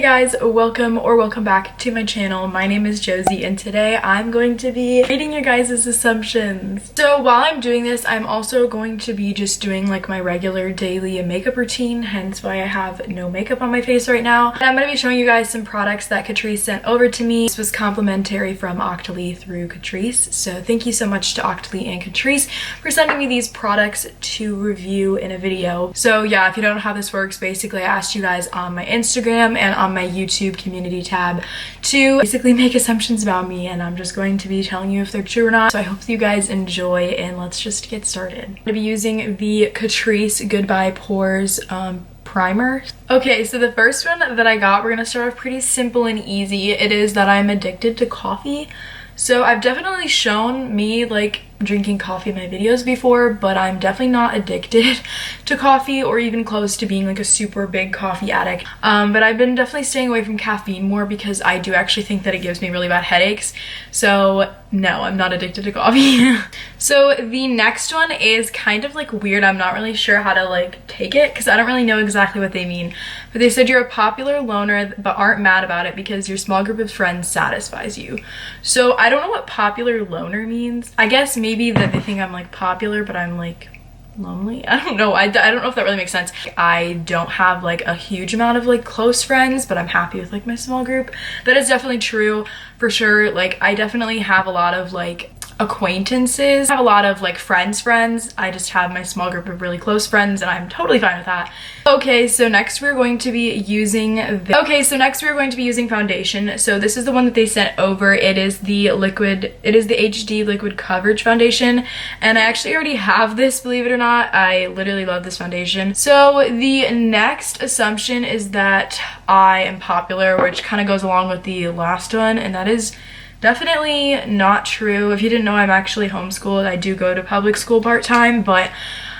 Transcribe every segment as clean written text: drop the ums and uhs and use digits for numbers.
Hey guys, welcome back to my channel. My name is Josie and today I'm going to be reading your guys' assumptions. So while I'm doing this, I'm also going to be just doing like my regular daily makeup routine, hence why I have no makeup on my face right now. And I'm going to be showing you guys some products that Catrice sent over to me. This was complimentary from Octoly through Catrice. So thank you so much to Octoly and Catrice for sending me these products to review in a video. So yeah, if you don't know how this works, basically I asked you guys on my Instagram and on my YouTube community tab to basically make assumptions about me, and I'm just going to be telling you if they're true or not. So I hope you guys enjoy, and let's just get started. I'm going to be using the Catrice Goodbye Pores primer. Okay, so the first one that I got, we're gonna start off pretty simple and easy. It is that I'm addicted to coffee. So I've definitely shown me like drinking coffee in my videos before, but I'm definitely not addicted to coffee or even close to being like a super big coffee addict. But I've been definitely staying away from caffeine more because I do actually think that it gives me really bad headaches. So no, I'm not addicted to coffee. So the next one is kind of like weird. I'm not really sure how to like take it because I don't really know exactly what they mean. But they said you're a popular loner but aren't mad about it because your small group of friends satisfies you. So I don't know what popular loner means. I guess maybe that they think I'm like popular but I'm like lonely. I don't know. I don't know if that really makes sense. I don't have like a huge amount of like close friends, but I'm happy with like my small group. That is definitely true for sure. Like I definitely have a lot of like acquaintances. I have a lot of like friends. I just have my small group of really close friends and I'm totally fine with that. Okay, so next we're going to be using foundation. So this is the one that they sent over. It is the HD liquid coverage foundation, and I actually already have this, believe it or not. I literally love this foundation. So the next assumption is that I am popular, which kind of goes along with the last one, and that is definitely not true. If you didn't know, I'm actually homeschooled. I do go to public school part-time, but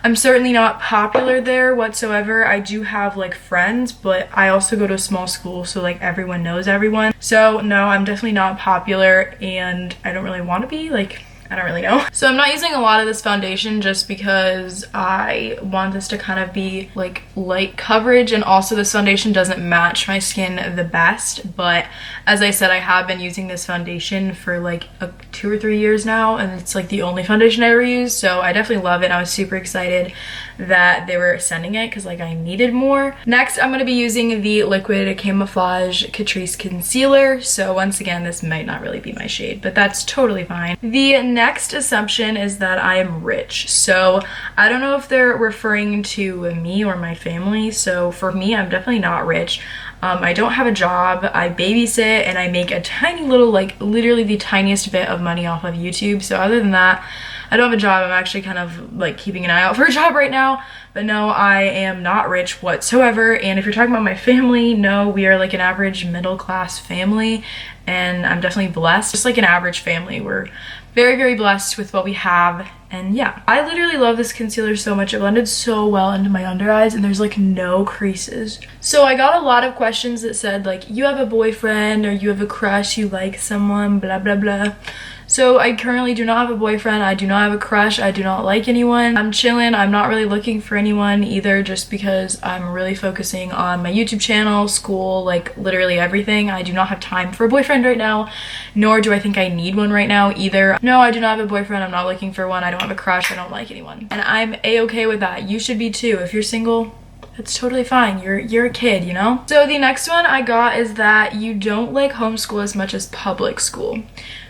I'm certainly not popular there whatsoever. I do have like friends, but I also go to a small school, so like everyone knows everyone. So no, I'm definitely not popular, and I don't really want to be. Like, I don't really know. So I'm not using a lot of this foundation just because I want this to kind of be like light coverage, and also this foundation doesn't match my skin the best. But as I said, I have been using this foundation for like 2 or 3 years now, and it's like the only foundation I ever used. So I definitely love it. I was super excited that they were sending it because like I needed more. Next, I'm going to be using the liquid camouflage Catrice concealer. So once again, this might not really be my shade, but that's totally fine. The next assumption is that I am rich. So I don't know if they're referring to me or my family. So for me, I'm definitely not rich. I don't have a job. I babysit and I make a tiny little, like literally the tiniest bit of money off of YouTube. So other than that, I don't have a job. I'm actually kind of like keeping an eye out for a job right now. But no, I am not rich whatsoever. And if you're talking about my family, no, we are like an average middle class family, and I'm definitely blessed. Just like an average family. We're very, very blessed with what we have. And yeah, I literally love this concealer so much. It blended so well into my under eyes, and there's like no creases. So I got a lot of questions that said like, you have a boyfriend or you have a crush, you like someone, blah, blah, blah. So I currently do not have a boyfriend. I do not have a crush. I do not like anyone. I'm chilling. I'm not really looking for anyone either, just because I'm really focusing on my YouTube channel, school, like literally everything. I do not have time for a boyfriend right now, nor do I think I need one right now either. No, I do not have a boyfriend. I'm not looking for one. I don't have a crush. I don't like anyone. And I'm a-okay with that. You should be too. If you're single, it's totally fine. You're a kid, you know? So the next one I got is that you don't like homeschool as much as public school.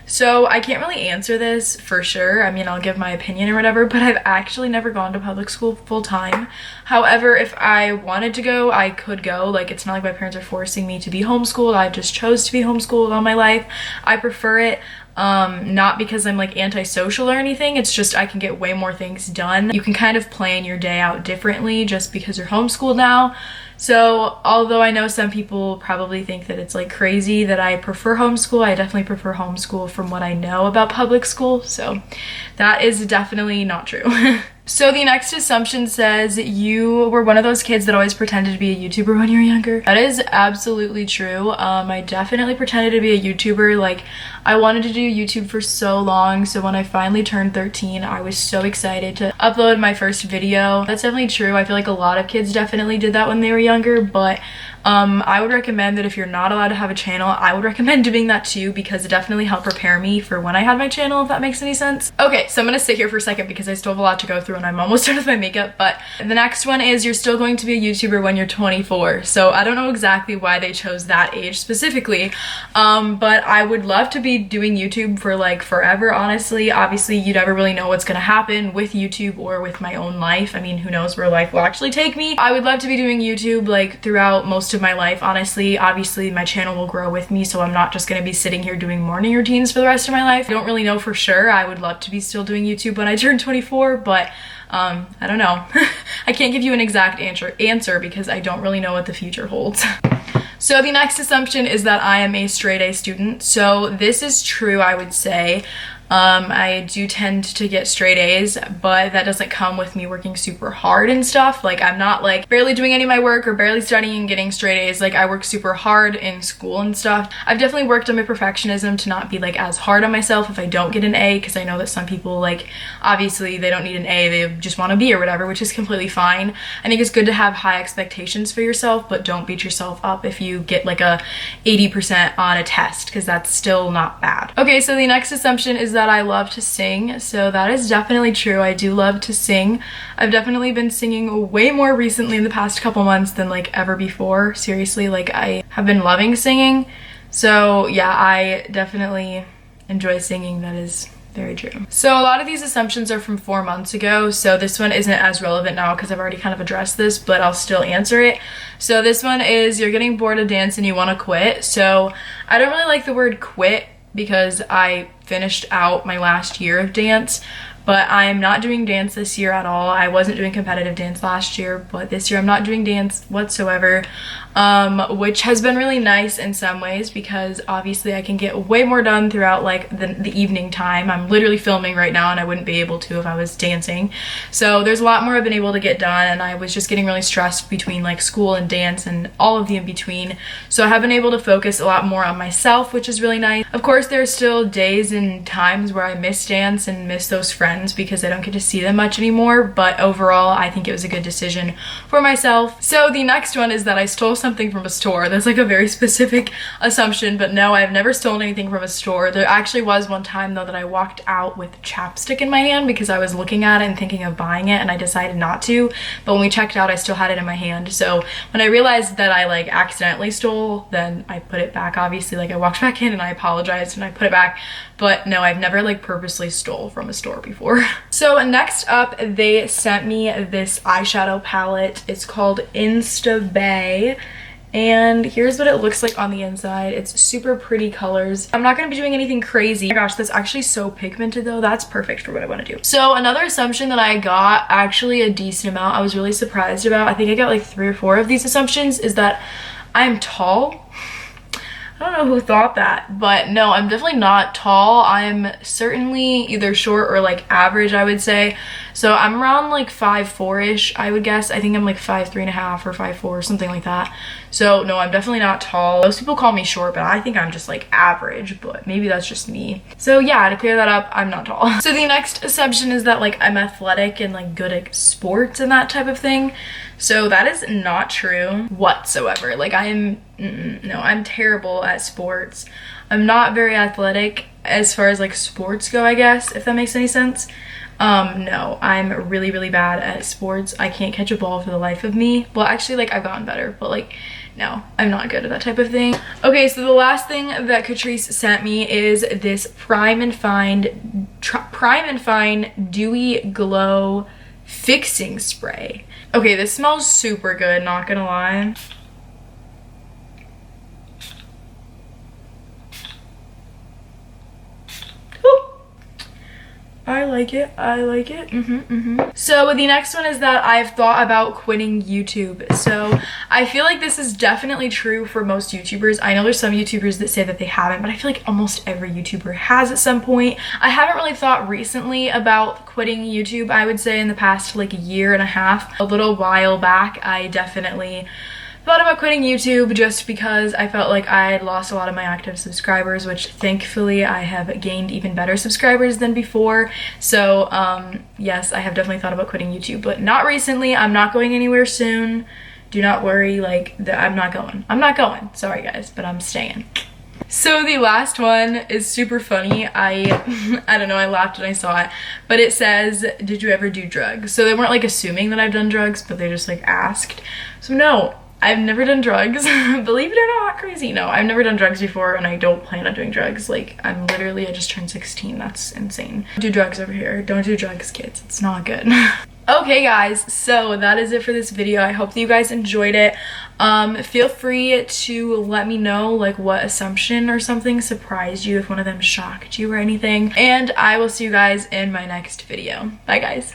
So I can't really answer this for sure. I mean, I'll give my opinion or whatever, but I've actually never gone to public school full time. However, if I wanted to go, I could go. Like, it's not like my parents are forcing me to be homeschooled. I just chose to be homeschooled all my life. I prefer it. Not because I'm like antisocial or anything. It's just I can get way more things done. You can kind of plan your day out differently just because you're homeschooled now. So although I know some people probably think that it's like crazy that I prefer homeschool, I definitely prefer homeschool from what I know about public school. So that is definitely not true. So the next assumption says you were one of those kids that always pretended to be a YouTuber when you were younger. That is absolutely true. I definitely pretended to be a YouTuber. Like, I wanted to do YouTube for so long, so when I finally turned 13, I was so excited to upload my first video. That's definitely true. I feel like a lot of kids definitely did that when they were younger, but I would recommend that if you're not allowed to have a channel, I would recommend doing that too, because it definitely helped prepare me for when I had my channel, if that makes any sense. Okay, so I'm gonna sit here for a second because I still have a lot to go through and I'm almost done with my makeup. But the next one is you're still going to be a YouTuber when you're 24. So I don't know exactly why they chose that age specifically, but I would love to be doing YouTube for like forever, honestly. Obviously, you never really know what's gonna happen with YouTube or with my own life. I mean, who knows where life will actually take me. I would love to be doing YouTube like throughout most of my life, honestly. Obviously, my channel will grow with me, so I'm not just gonna be sitting here doing morning routines for the rest of my life. I don't really know for sure. I would love to be still doing YouTube when I turn 24, but I don't know. I can't give you an exact answer because I don't really know what the future holds. So the next assumption is that I am a straight A student. So this is true, I would say. I do tend to get straight A's, but that doesn't come with me working super hard and stuff. Like, I'm not like barely doing any of my work or barely studying and getting straight A's. Like, I work super hard in school and stuff. I've definitely worked on my perfectionism to not be like as hard on myself if I don't get an A, because I know that some people, like, obviously they don't need an A, they just want a B or whatever, which is completely fine. I think it's good to have high expectations for yourself, but don't beat yourself up if you get like a 80% on a test, because that's still not bad. Okay, so the next assumption is that I love to sing. So that is definitely true. I do love to sing. I've definitely been singing way more recently in the past couple months than like ever before. Seriously, like I have been loving singing. So yeah, I definitely enjoy singing. That is very true. So a lot of these assumptions are from 4 months ago, so this one isn't as relevant now because I've already kind of addressed this, but I'll still answer it. So this one is you're getting bored of dance and you want to quit. So I don't really like the word quit because I finished out my last year of dance, but I'm not doing dance this year at all. I wasn't doing competitive dance last year, but this year I'm not doing dance whatsoever, which has been really nice in some ways because obviously I can get way more done throughout like the evening time. I'm literally filming right now and I wouldn't be able to if I was dancing. So there's a lot more I've been able to get done, and I was just getting really stressed between like school and dance and all of the in between. So I have been able to focus a lot more on myself, which is really nice. Of course, there's still days and times where I miss dance and miss those friends because I don't get to see them much anymore, but overall I think it was a good decision for myself. So the next one is that I stole something from a store. That's like a very specific assumption, but no, I've never stolen anything from a store. There actually was one time though that I walked out with chapstick in my hand because I was looking at it and thinking of buying it, and I decided not to, but when we checked out I still had it in my hand. So when I realized that I like accidentally stole, then I put it back. Obviously, like I walked back in and I apologized and I put it back, but no, I've never like purposely stole from a store before. So next up, they sent me this eyeshadow palette. It's called Insta Bay, and here's what it looks like on the inside. It's super pretty colors. I'm not gonna be doing anything crazy. Oh my gosh, that's actually so pigmented though. That's perfect for what I want to do. So another assumption that I got, actually a decent amount, I was really surprised about. I think I got like 3 or 4 of these assumptions, is that I'm tall. I don't know who thought that, but no, I'm definitely not tall. I'm certainly either short or like average, I would say. So I'm around like 5'4"-ish, I would guess. I think I'm like 5'3.5" or 5'4", something like that. So no, I'm definitely not tall. Most people call me short, but I think I'm just like average, but maybe that's just me. So yeah, to clear that up, I'm not tall. So the next assumption is that like I'm athletic and like good at sports and that type of thing. So that is not true whatsoever. Like no, I'm terrible at sports. I'm not very athletic as far as like sports go, I guess, if that makes any sense. No, I'm really, really bad at sports. I can't catch a ball for the life of me. Well, actually, like I've gotten better, but like, no, I'm not good at that type of thing. Okay, so the last thing that Catrice sent me is this Prime and Fine Dewy Glow Fixing Spray. Okay, this smells super good, not gonna lie. I like it. I like it. So the next one is that I've thought about quitting YouTube. So I feel like this is definitely true for most YouTubers. I know there's some YouTubers that say that they haven't, but I feel like almost every YouTuber has at some point. I haven't really thought recently about quitting YouTube. I would say in the past like a year and a half. A little while back, I definitely thought about quitting YouTube just because I felt like I had lost a lot of my active subscribers, which thankfully I have gained even better subscribers than before. So yes, I have definitely thought about quitting YouTube, but not recently. I'm not going anywhere soon. do not worry, like, I'm not going. I'm not going. Sorry guys, but I'm staying. So the last one is super funny. I don't know, I laughed when I saw it, but it says, did you ever do drugs? So they weren't like assuming that I've done drugs, but they just like asked. So no, I've never done drugs. Believe it or not, crazy. No, I've never done drugs before, and I don't plan on doing drugs. Like, I just turned 16. That's insane. Don't do drugs over here. Don't do drugs, kids. It's not good. Okay guys, so that is it for this video. I hope that you guys enjoyed it. Feel free to let me know like what assumption or something surprised you, if one of them shocked you or anything. And I will see you guys in my next video. Bye guys.